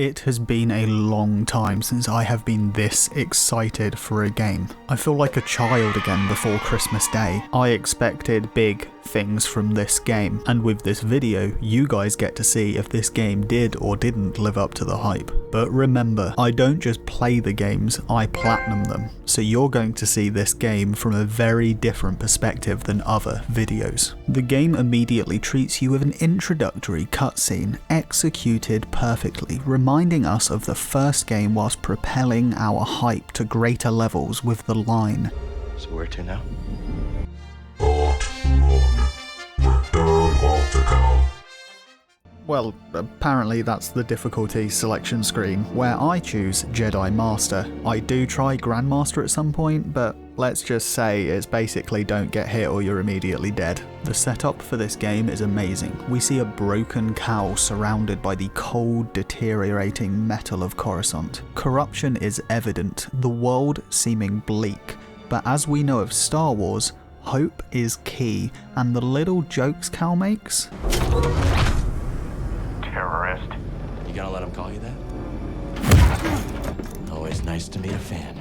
It has been a long time since I have been this excited for a game. I feel like a child again before Christmas Day. I expected big things from this game, and with this video, you guys get to see if this game did or didn't live up to the hype. But remember, I don't just play the games, I platinum them. So you're going to see this game from a very different perspective than other videos. The game immediately treats you with an introductory cutscene, executed perfectly, reminding us of the first game whilst propelling our hype to greater levels with the line. So where to now? Well, apparently that's the difficulty selection screen, where I choose Jedi Master. I do try Grandmaster at some point, but let's just say it's basically don't get hit or you're immediately dead. The setup for this game is amazing. We see a broken Cal surrounded by the cold, deteriorating metal of Coruscant. Corruption is evident, the world seeming bleak, but as we know of Star Wars, hope is key, and the little jokes Cal makes... Terrorist. You gonna let him call you that? Always nice to meet a fan.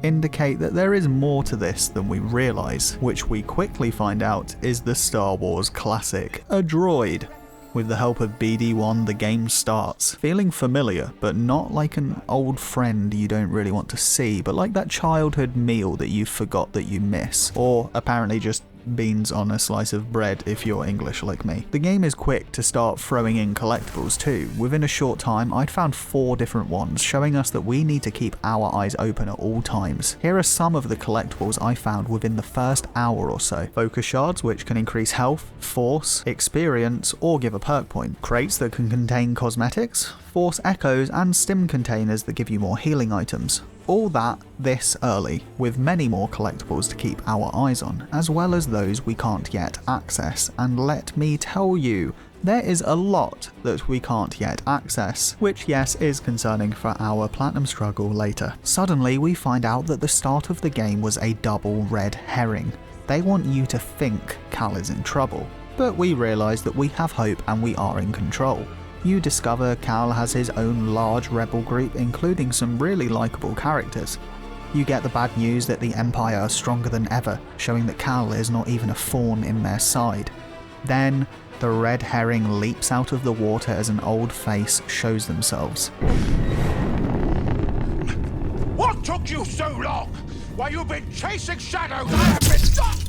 indicate that there is more to this than we realise, which we quickly find out is the Star Wars classic, a droid. With the help of BD1, the game starts, feeling familiar, but not like an old friend you don't really want to see, but like that childhood meal that you forgot that you miss, or apparently just beans on a slice of bread if you're English like me. The game is quick to start throwing in collectibles too. Within a short time, I'd found 4 different ones, showing us that we need to keep our eyes open at all times. Here are some of the collectibles I found within the first hour or so. Focus shards, which can increase health, force, experience, or give a perk point. Crates that can contain cosmetics, force echoes, and stim containers that give you more healing items. All that this early, with many more collectibles to keep our eyes on, as well as those we can't yet access. And let me tell you, there is a lot that we can't yet access, which yes is concerning for our platinum struggle later. Suddenly we find out that the start of the game was a double red herring. They want you to think Cal is in trouble, but we realise that we have hope and we are in control. You discover Cal has his own large rebel group, including some really likeable characters. You get the bad news that the Empire are stronger than ever, showing that Cal is not even a thorn in their side. Then, the red herring leaps out of the water as an old face shows themselves. What took you so long? While you've been chasing shadows, I have been stopped!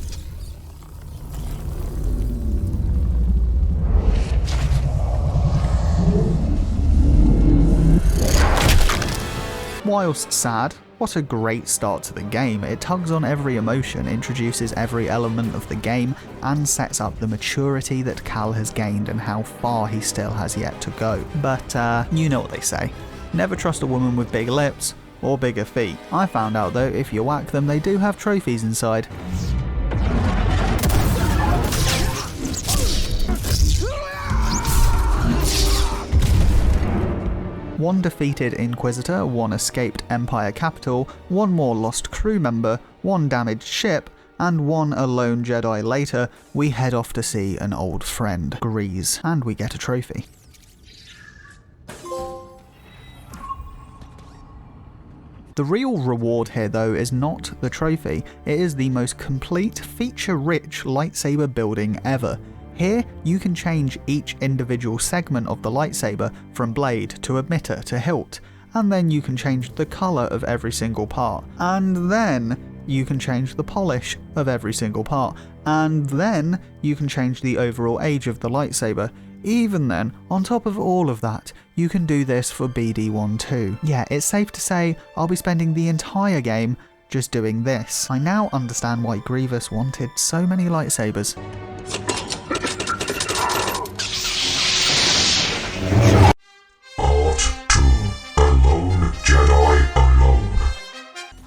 Whilst sad, what a great start to the game. It tugs on every emotion, introduces every element of the game, and sets up the maturity that Cal has gained and how far he still has yet to go. But, you know what they say. Never trust a woman with big lips, or bigger feet. I found out though, if you whack them, they do have trophies inside. One defeated Inquisitor, 1 escaped Empire capital, 1 more lost crew member, 1 damaged ship, and 1 alone Jedi later, we head off to see an old friend, Grease, and we get a trophy. The real reward here though is not the trophy, it is the most complete, feature-rich lightsaber building ever. Here, you can change each individual segment of the lightsaber from blade to emitter to hilt, and then you can change the colour of every single part, and then you can change the polish of every single part, and then you can change the overall age of the lightsaber. Even then, on top of all of that, you can do this for BD1 too. Yeah, it's safe to say I'll be spending the entire game just doing this. I now understand why Grievous wanted so many lightsabers.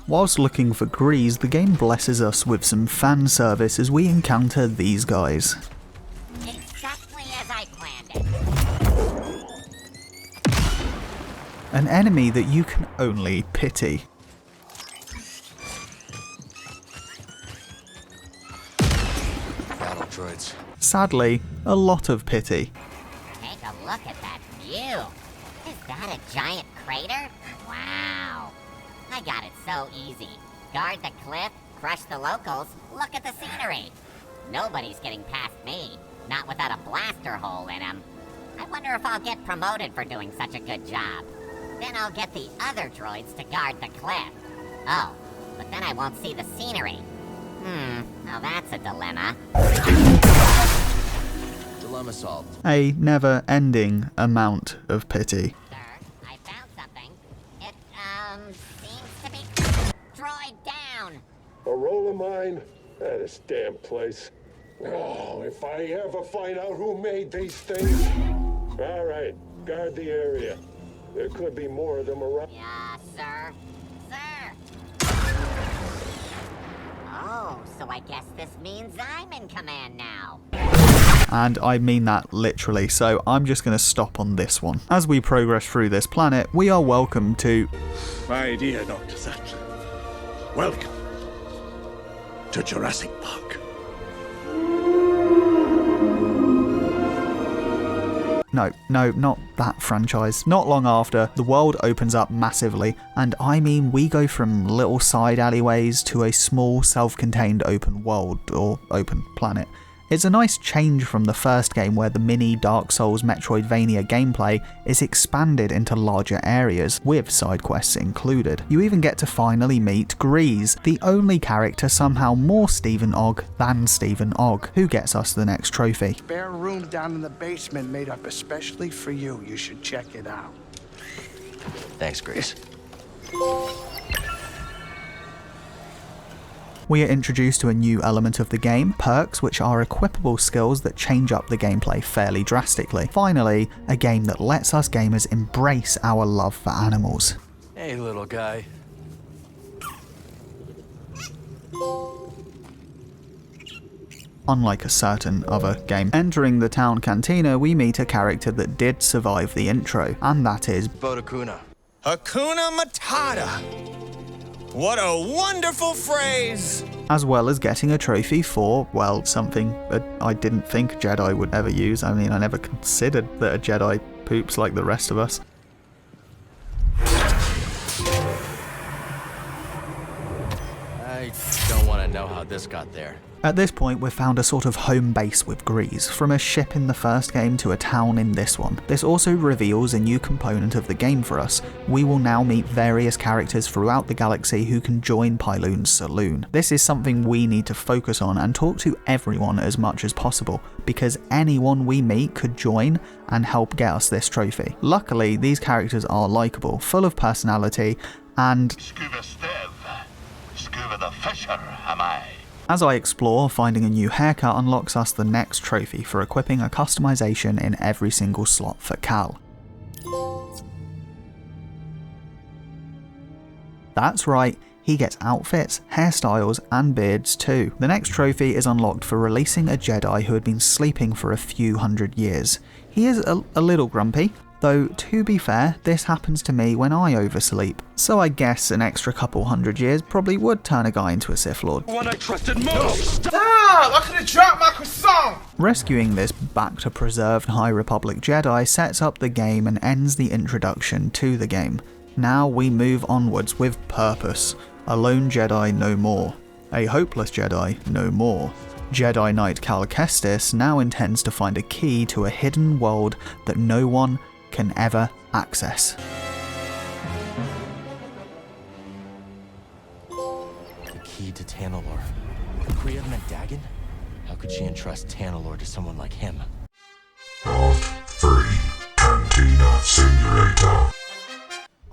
Whilst looking for Grease, the game blesses us with some fan service as we encounter these guys. Exactly as I planned it. An enemy that you can only pity. Battle droids. Sadly, a lot of pity. Take a look at that view. Is that a giant crater? Wow. I got it so easy. Guard the cliff, crush the locals, look at the scenery. Nobody's getting past me, not without a blaster hole in him. I wonder if I'll get promoted for doing such a good job. Then I'll get the other droids to guard the cliff. Oh, but then I won't see the scenery. Now that's a dilemma. Dilemma solved. A never-ending amount of pity. Sir, I found something. It, seems to be droid down. A roll of mine? This damn place. Oh, if I ever find out who made these things. All right, guard the area. There could be more of them around. Yeah, sir. Sir! Oh, so I guess this means I'm in command now. And I mean that literally, so I'm just going to stop on this one. As we progress through this planet, we are welcome to... My dear Dr. Sattler, welcome to Jurassic Park. No, not that franchise. Not long after, the world opens up massively, and I mean we go from little side alleyways to a small self-contained open world, or open planet. It's a nice change from the first game where the mini Dark Souls Metroidvania gameplay is expanded into larger areas, with side quests included. You even get to finally meet Grease, the only character somehow more Stephen Ogg than Stephen Ogg, who gets us the next trophy. Spare room down in the basement made up especially for you. You should check it out. Thanks, Grace. We are introduced to a new element of the game, perks, which are equipable skills that change up the gameplay fairly drastically. Finally, a game that lets us gamers embrace our love for animals. Hey, little guy. Unlike a certain other game. Entering the town cantina, we meet a character that did survive the intro, and that is Bodakuna. Hakuna Matata. What a wonderful phrase! as well as getting a trophy for, well, something that I didn't think a Jedi would ever use. I mean, I never considered that a Jedi poops like the rest of us. I don't want to know how this got there. At this point, we've found a sort of home base with Grease, from a ship in the first game to a town in this one. This also reveals a new component of the game for us. We will now meet various characters throughout the galaxy who can join Pyloon's saloon. This is something we need to focus on and talk to everyone as much as possible, because anyone we meet could join and help get us this trophy. Luckily, these characters are likeable, full of personality, and Scuba Steve. Scuba the Fisher, am I? as I explore, finding a new haircut unlocks us the next trophy for equipping a customization in every single slot for Cal. That's right, he gets outfits, hairstyles, and beards too. The next trophy is unlocked for releasing a Jedi who had been sleeping for a few hundred years. He is a little grumpy, though to be fair, this happens to me when I oversleep. So I guess an extra couple hundred years probably would turn a guy into a Sith Lord. One I trusted most. Stop! I could have dropped my croissant! Rescuing this back to preserved High Republic Jedi sets up the game and ends the introduction to the game. Now we move onwards with purpose. A lone Jedi no more. A hopeless Jedi no more. Jedi Knight Cal Kestis now intends to find a key to a hidden world that no one can ever access. The key to Tanalorr. Could Kriya have meant Dagan? How could she entrust Tanalorr to someone like him? Free Cantina Simulator.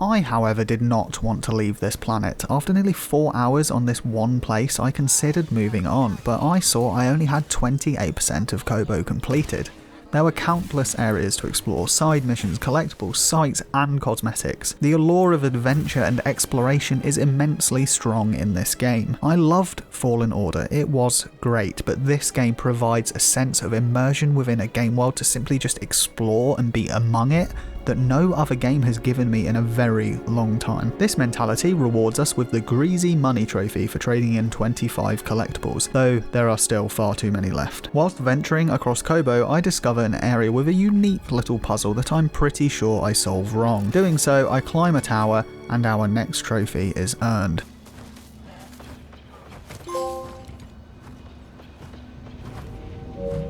I, however, did not want to leave this planet. After nearly 4 hours on this one place, I considered moving on, but I saw I only had 28% of Koboh completed. There were countless areas to explore, side missions, collectibles, sites, and cosmetics. The allure of adventure and exploration is immensely strong in this game. I loved Fallen Order, it was great, but this game provides a sense of immersion within a game world to simply just explore and be among it that no other game has given me in a very long time. This mentality rewards us with the greasy money trophy for trading in 25 collectibles, though there are still far too many left. Whilst venturing across Kobo, I discover an area with a unique little puzzle that I'm pretty sure I solve wrong. Doing so, I climb a tower, and our next trophy is earned.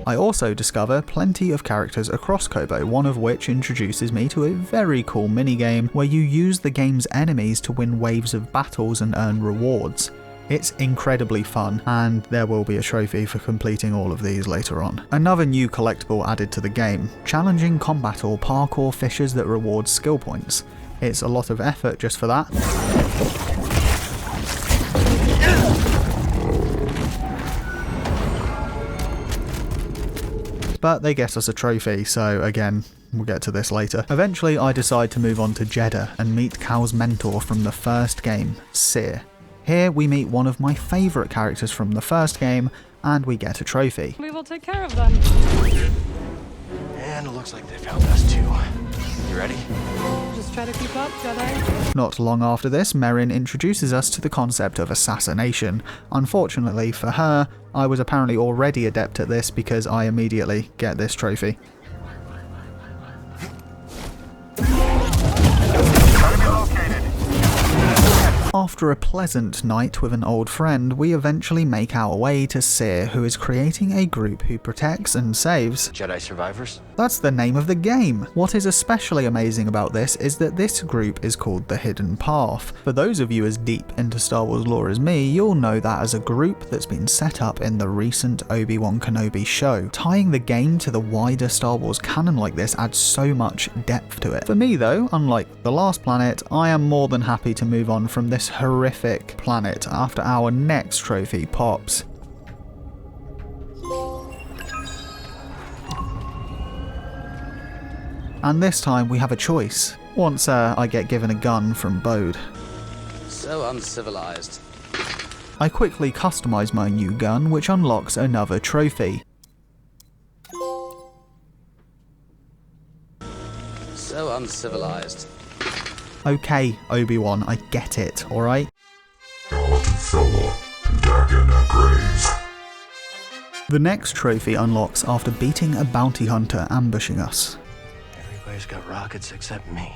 I also discover plenty of characters across Kobo, one of which introduces me to a very cool minigame where you use the game's enemies to win waves of battles and earn rewards. It's incredibly fun, and there will be a trophy for completing all of these later on. Another new collectible added to the game, challenging combat or parkour fissures that reward skill points. It's a lot of effort just for that. But they get us a trophy, so again, we'll get to this later. Eventually, I decide to move on to Jeddah and meet Cal's mentor from the first game, Seer. Here, we meet one of my favourite characters from the first game, and we get a trophy. We will take care of them. And it looks like they found us too. You ready? Just try to keep up, Jedi. Not long after this, Merrin introduces us to the concept of assassination. Unfortunately for her, I was apparently already adept at this because I immediately get this trophy. After a pleasant night with an old friend, we eventually make our way to Seer, who is creating a group who protects and saves Jedi survivors? That's the name of the game! What is especially amazing about this is that this group is called the Hidden Path. For those of you as deep into Star Wars lore as me, you'll know that as a group that's been set up in the recent Obi-Wan Kenobi show. Tying the game to the wider Star Wars canon like this adds so much depth to it. For me though, unlike The Last Planet, I am more than happy to move on from this horrific planet after our next trophy pops. And this time we have a choice, once I get given a gun from Bode. So uncivilized. I quickly customise my new gun, which unlocks another trophy. So uncivilized. Okay, Obi-Wan, I get it, alright? Dagan and Graves. The next trophy unlocks after beating a bounty hunter ambushing us. Everybody's got rockets except me.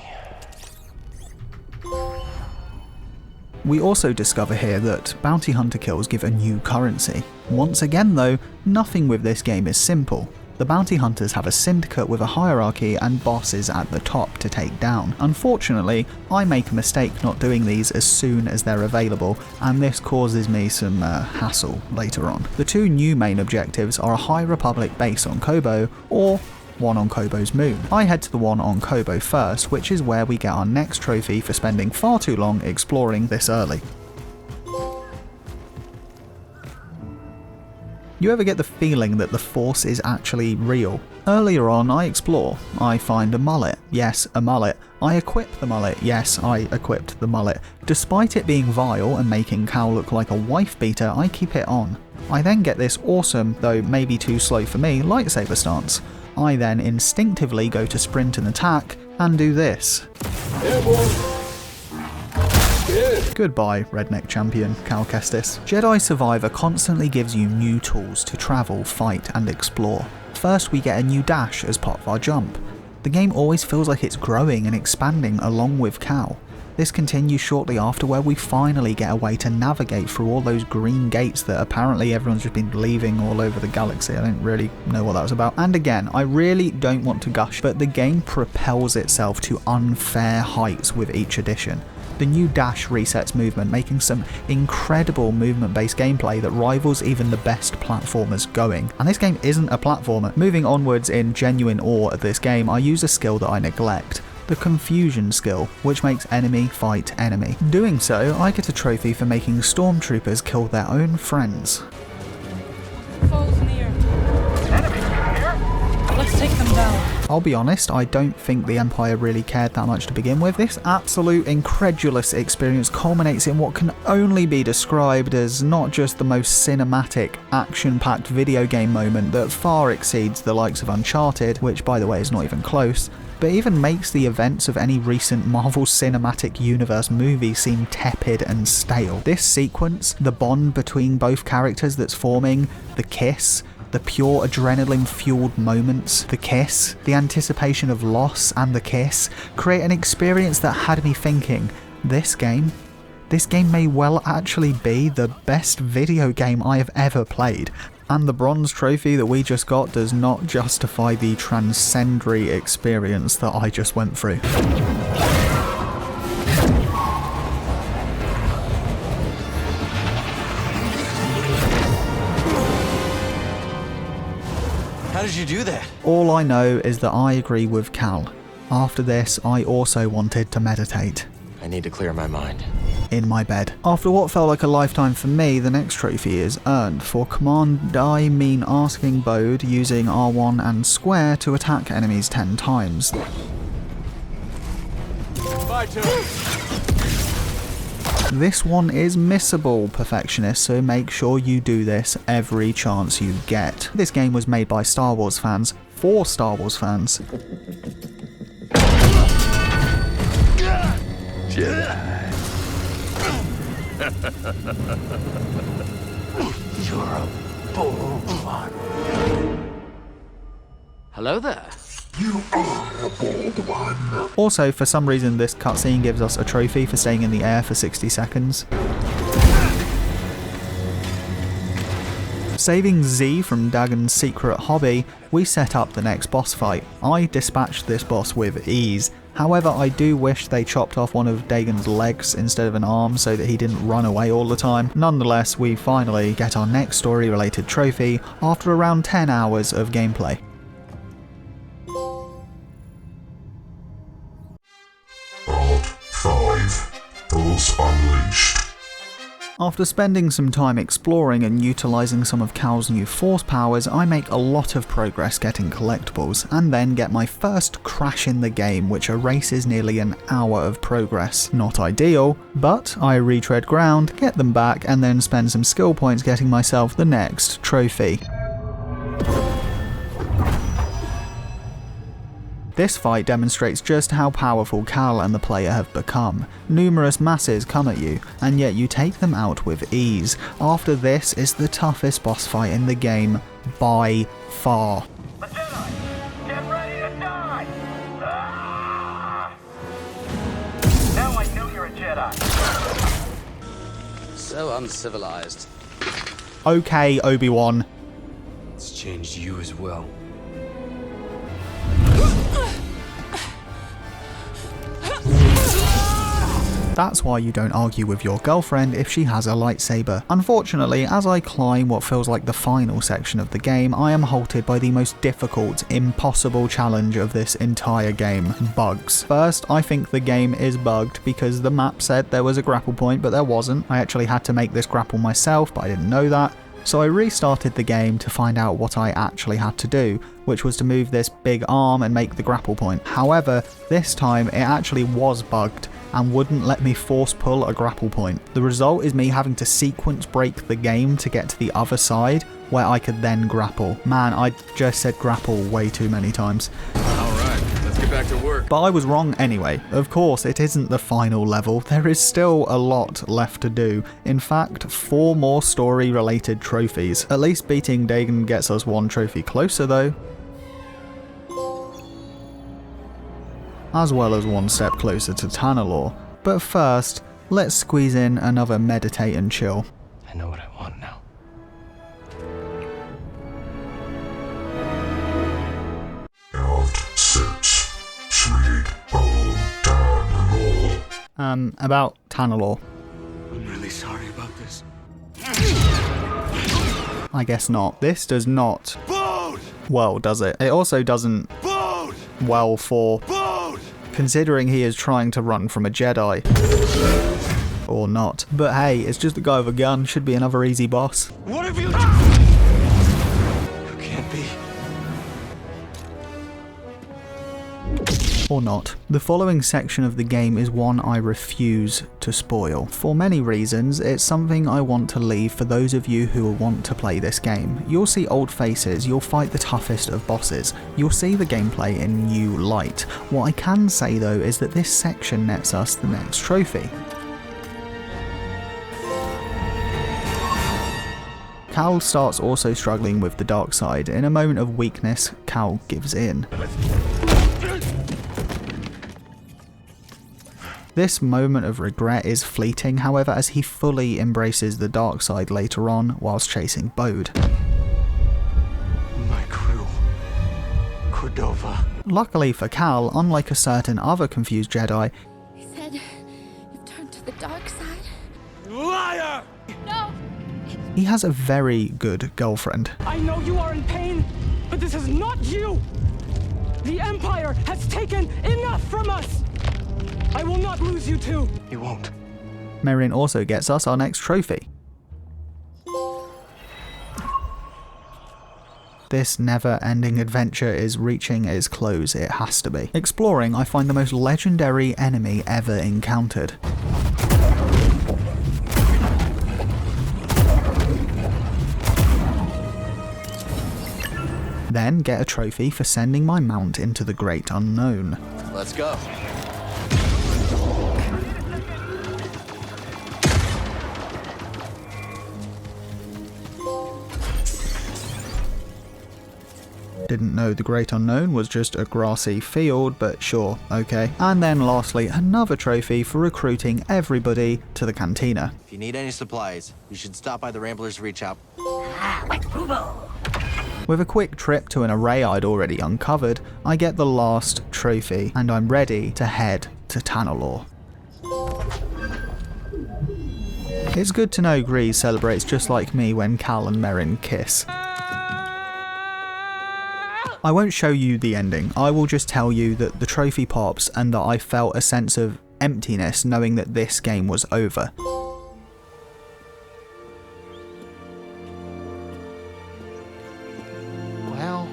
We also discover here that bounty hunter kills give a new currency. Once again though, nothing with this game is simple. The bounty hunters have a syndicate with a hierarchy and bosses at the top to take down. Unfortunately, I make a mistake not doing these as soon as they're available, and this causes me some hassle later on. The two new main objectives are a High Republic base on Kobo, or one on Kobo's moon. I head to the one on Kobo first, which is where we get our next trophy for spending far too long exploring this early. You ever get the feeling that the Force is actually real? Earlier on, I explore. I find a mullet. Yes, a mullet. I equip the mullet. Yes, I equipped the mullet. Despite it being vile and making Cal look like a wife beater, I keep it on. I then get this awesome, though maybe too slow for me, lightsaber stance. I then instinctively go to sprint and attack, and do this. Goodbye, redneck champion, Cal Kestis. Jedi Survivor constantly gives you new tools to travel, fight, and explore. First, we get a new dash as part of our jump. The game always feels like it's growing and expanding along with Cal. This continues shortly after, where we finally get a way to navigate through all those green gates that apparently everyone's just been leaving all over the galaxy. I don't really know what that was about. And again, I really don't want to gush, but the game propels itself to unfair heights with each edition. The new dash resets movement, making some incredible movement-based gameplay that rivals even the best platformers going. And this game isn't a platformer. Moving onwards in genuine awe at this game, I use a skill that I neglect. The confusion skill, which makes enemy fight enemy. Doing so, I get a trophy for making stormtroopers kill their own friends. Foes near. Enemy here? Let's take them down. I'll be honest, I don't think the Empire really cared that much to begin with. This absolute incredulous experience culminates in what can only be described as not just the most cinematic, action-packed video game moment that far exceeds the likes of Uncharted, which by the way is not even close, but even makes the events of any recent Marvel Cinematic Universe movie seem tepid and stale. This sequence, the bond between both characters that's forming, the kiss, the pure adrenaline-fueled moments, the kiss, the anticipation of loss and the kiss, create an experience that had me thinking, this game may well actually be the best video game I have ever played. And the bronze trophy that we just got does not justify the transcendary experience that I just went through. How did you do that? All I know is that I agree with Cal. After this, I also wanted to meditate. I need to clear my mind. In my bed. After what felt like a lifetime for me, the next trophy is earned. For command, I mean asking Bode using R1 and square to attack enemies 10 times. Bye, This one is missable, perfectionist, so make sure you do this every chance you get. This game was made by Star Wars fans, for Star Wars fans. Jedi. You're a bold one. Hello there. You are a bold one. Also, for some reason, this cutscene gives us a trophy for staying in the air for 60 seconds. Saving Z from Dagan's secret hobby, we set up the next boss fight. I dispatched this boss with ease. However, I do wish they chopped off one of Dagan's legs instead of an arm so that he didn't run away all the time. Nonetheless, we finally get our next story-related trophy after around 10 hours of gameplay. Part 5. Pulse Unleashed. After spending some time exploring and utilising some of Cal's new force powers, I make a lot of progress getting collectibles, and then get my first crash in the game, which erases nearly an hour of progress. Not ideal, but I retread ground, get them back, and then spend some skill points getting myself the next trophy. This fight demonstrates just how powerful Cal and the player have become. Numerous masses come at you, and yet you take them out with ease. After this is the toughest boss fight in the game by far. The Jedi! Get ready to die! Ah! Now I know you're a Jedi. So uncivilized. Okay, Obi-Wan. It's changed you as well. That's why you don't argue with your girlfriend if she has a lightsaber. Unfortunately, as I climb what feels like the final section of the game, I am halted by the most difficult, impossible challenge of this entire game: bugs. First, I think the game is bugged because the map said there was a grapple point, but there wasn't. I actually had to make this grapple myself, but I didn't know that. So I restarted the game to find out what I actually had to do, which was to move this big arm and make the grapple point. However, this time it actually was bugged and wouldn't let me force pull a grapple point. The result is me having to sequence break the game to get to the other side where I could then grapple. Man, I just said grapple way too many times. Alright, let's get back to work. But I was wrong anyway. Of course, it isn't the final level. There is still a lot left to do. In fact, 4 more story-related trophies. At least beating Dagan gets us 1 trophy closer though. As well as 1 step closer to Tanalorr. But first, let's squeeze in another meditate and chill. I know what I want now. Count 6. Sweet old Tanalorr. About Tanalorr. I'm really sorry about this. I guess not. This does not Bode! well, does it? It also doesn't Bode! well for... Bode! Considering he is trying to run from a Jedi. Or not. But hey, it's just a guy with a gun, should be another easy boss. What have you done? You can't be. Or not. The following section of the game is one I refuse to spoil. For many reasons, it's something I want to leave for those of you who want to play this game. You'll see old faces, you'll fight the toughest of bosses, you'll see the gameplay in new light. What I can say though is that this section nets us the next trophy. Cal starts also struggling with the dark side. In a moment of weakness, Cal gives in. This moment of regret is fleeting, however, as he fully embraces the dark side later on whilst chasing Bode. My crew. Cordova. Luckily for Cal, unlike a certain other confused Jedi, He said you've turned to the dark side. Liar! No! he has a very good girlfriend. I know you are in pain, but this is not you! The Empire has taken enough from us! I will not lose you too! You won't. Merrin also gets us our next trophy. This never-ending adventure is reaching its close, it has to be. Exploring, I find the most legendary enemy ever encountered. Then get a trophy for sending my mount into the great unknown. Let's go. Didn't know the great unknown was just a grassy field, but sure, okay. And then lastly, another trophy for recruiting everybody to the Cantina. If you need any supplies, you should stop by the Ramblers Reach Out. With a quick trip to an array I'd already uncovered, I get the last trophy, and I'm ready to head to Tanalorr. It's good to know Grease celebrates just like me when Cal and Merrin kiss. I won't show you the ending, I will just tell you that the trophy pops and that I felt a sense of emptiness knowing that this game was over. Well,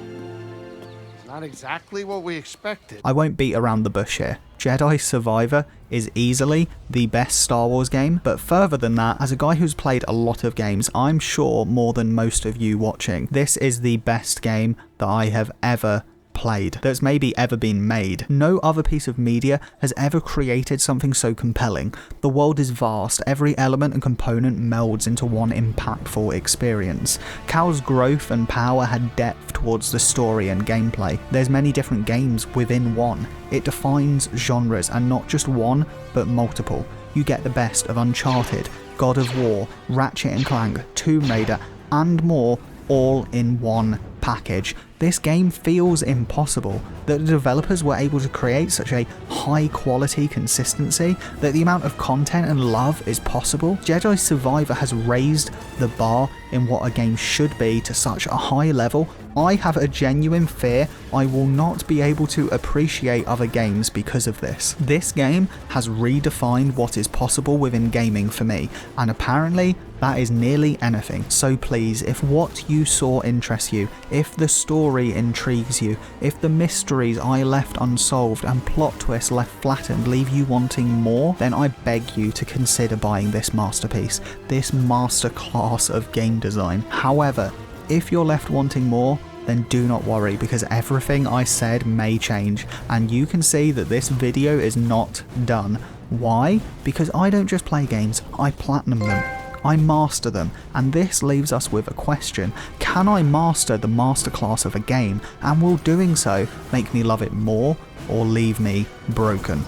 it's not exactly what we expected. I won't beat around the bush here. Jedi Survivor is easily the best Star Wars game, but further than that, as a guy who's played a lot of games, I'm sure more than most of you watching, this is the best game that I have ever played, that's maybe ever been made. No other piece of media has ever created something so compelling. The world is vast, every element and component melds into one impactful experience. Cal's growth and power had depth towards the story and gameplay. There's many different games within one. It defines genres, and not just one, but multiple. You get the best of Uncharted, God of War, Ratchet & Clank, Tomb Raider, and more, all in one package. This game feels impossible, that the developers were able to create such a high quality consistency, that the amount of content and love is possible. Jedi Survivor has raised the bar in what a game should be to such a high level. I have a genuine fear I will not be able to appreciate other games because of this. This game has redefined what is possible within gaming for me, and apparently that is nearly anything. So please, if what you saw interests you, if the story intrigues you, if the mysteries I left unsolved and plot twists left flattened leave you wanting more, then I beg you to consider buying this masterpiece, this masterclass of game design. However, if you're left wanting more, then do not worry, because everything I said may change, and you can see that this video is not done. Why? Because I don't just play games, I platinum them. I master them, and this leaves us with a question. Can I master the masterclass of a game, and will doing so make me love it more, or leave me broken?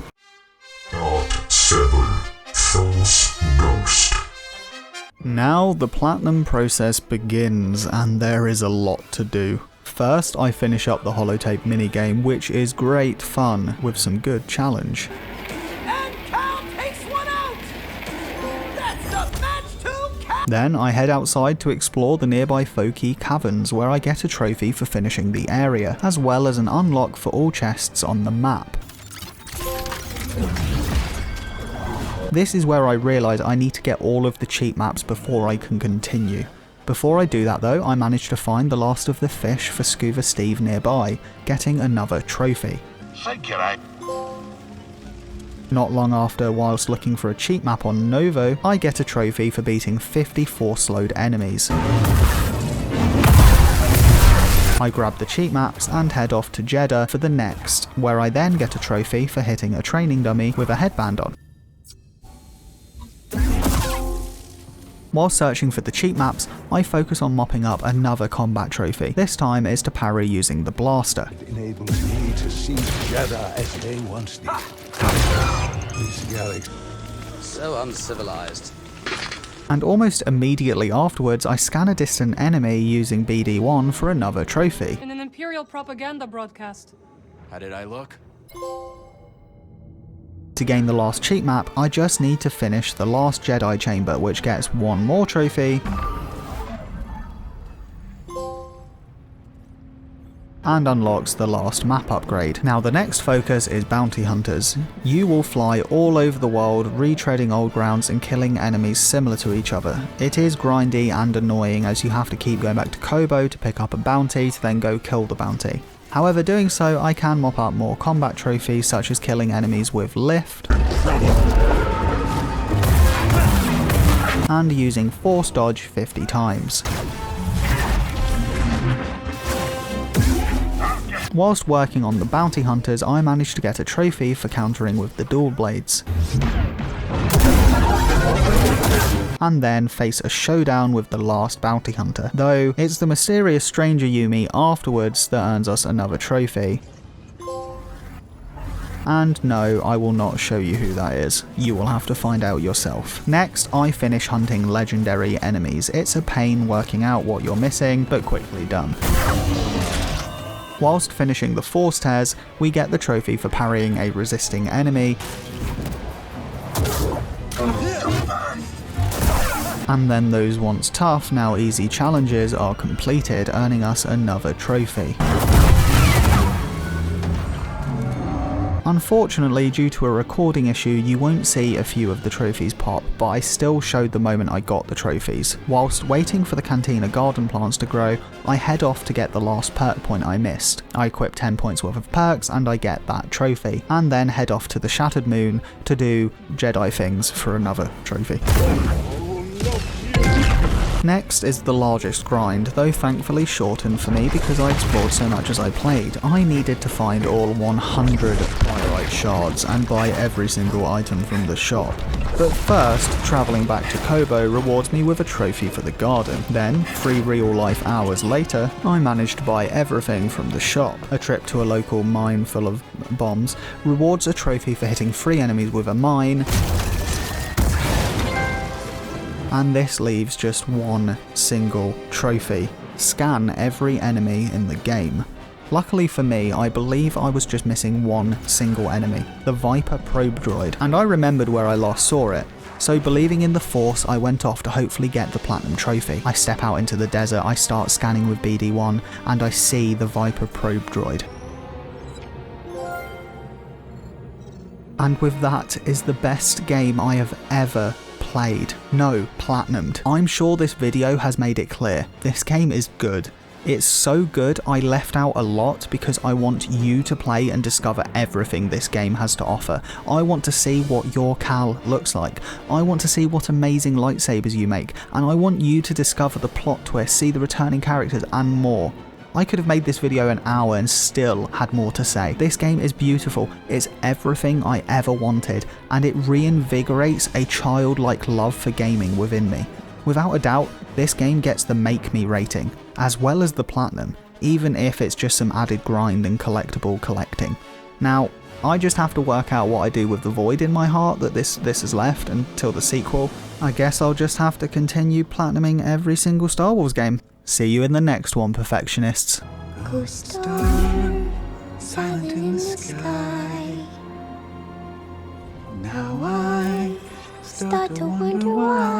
Part 7. False Ghost. Now the platinum process begins, and there is a lot to do. First, I finish up the holotape minigame, which is great fun, with some good challenge. And Cal takes one out! That's the match to Cal! Then I head outside to explore the nearby Foki caverns, where I get a trophy for finishing the area, as well as an unlock for all chests on the map. This is where I realise I need to get all of the cheat maps before I can continue. Before I do that though, I manage to find the last of the fish for Scuba Steve nearby, getting another trophy. Say, g'day. Not long after, whilst looking for a cheat map on Novo, I get a trophy for beating 50 force-load enemies. I grab the cheat maps and head off to Jeddah for the next, where I then get a trophy for hitting a training dummy with a headband on. While searching for the cheat maps, I focus on mopping up another combat trophy. This time is to parry using the blaster. It enables me to see Jedi as they once did. This galaxy. So uncivilized. And almost immediately afterwards, I scan a distant enemy using BD1 for another trophy. In an Imperial propaganda broadcast. How did I look? To gain the last cheat map, I just need to finish the last Jedi chamber, which gets one more trophy, and unlocks the last map upgrade. Now the next focus is bounty hunters. You will fly all over the world, retreading old grounds and killing enemies similar to each other. It is grindy and annoying as you have to keep going back to Kobo to pick up a bounty to then go kill the bounty. However, doing so, I can mop up more combat trophies such as killing enemies with lift and using force dodge 50 times. Whilst working on the bounty hunters, I managed to get a trophy for countering with the dual blades, and then face a showdown with the last bounty hunter, though it's the mysterious stranger Yumi afterwards that earns us another trophy. And no, I will not show you who that is. You will have to find out yourself. Next, I finish hunting legendary enemies. It's a pain working out what you're missing, but quickly done. Whilst finishing the force tears, we get the trophy for parrying a resisting enemy, and then those once tough, now easy challenges are completed, earning us another trophy. Unfortunately, due to a recording issue, you won't see a few of the trophies pop, but I still showed the moment I got the trophies. Whilst waiting for the Cantina garden plants to grow, I head off to get the last perk point I missed. I equip 10 points worth of perks and I get that trophy, and then head off to the Shattered Moon to do Jedi things for another trophy. Next is the largest grind, though thankfully shortened for me because I explored so much as I played. I needed to find all 100 Priorite shards and buy every single item from the shop. But first, travelling back to Kobo rewards me with a trophy for the garden. Then, 3 real-life hours later, I managed to buy everything from the shop. A trip to a local mine full of bombs rewards a trophy for hitting 3 enemies with a mine, and this leaves just one single trophy. Scan every enemy in the game. Luckily for me, I believe I was just missing one single enemy, the Viper probe droid, and I remembered where I last saw it. So believing in the Force, I went off to hopefully get the Platinum Trophy. I step out into the desert, I start scanning with BD1, and I see the Viper probe droid. And with that is the best game I have ever played. No, platinumed. I'm sure this video has made it clear. This game is good. It's so good I left out a lot because I want you to play and discover everything this game has to offer. I want to see what your Cal looks like. I want to see what amazing lightsabers you make, and I want you to discover the plot twist, see the returning characters and more. I could have made this video an hour and still had more to say. This game is beautiful, it's everything I ever wanted, and it reinvigorates a childlike love for gaming within me. Without a doubt, this game gets the Make Me rating, as well as the Platinum, even if it's just some added grind and collectible collecting. Now, I just have to work out what I do with the void in my heart that this has left until the sequel. I guess I'll just have to continue platinuming every single Star Wars game. See you in the next one, perfectionists. Ghost storm, silent in the sky. Now I start to wonder why.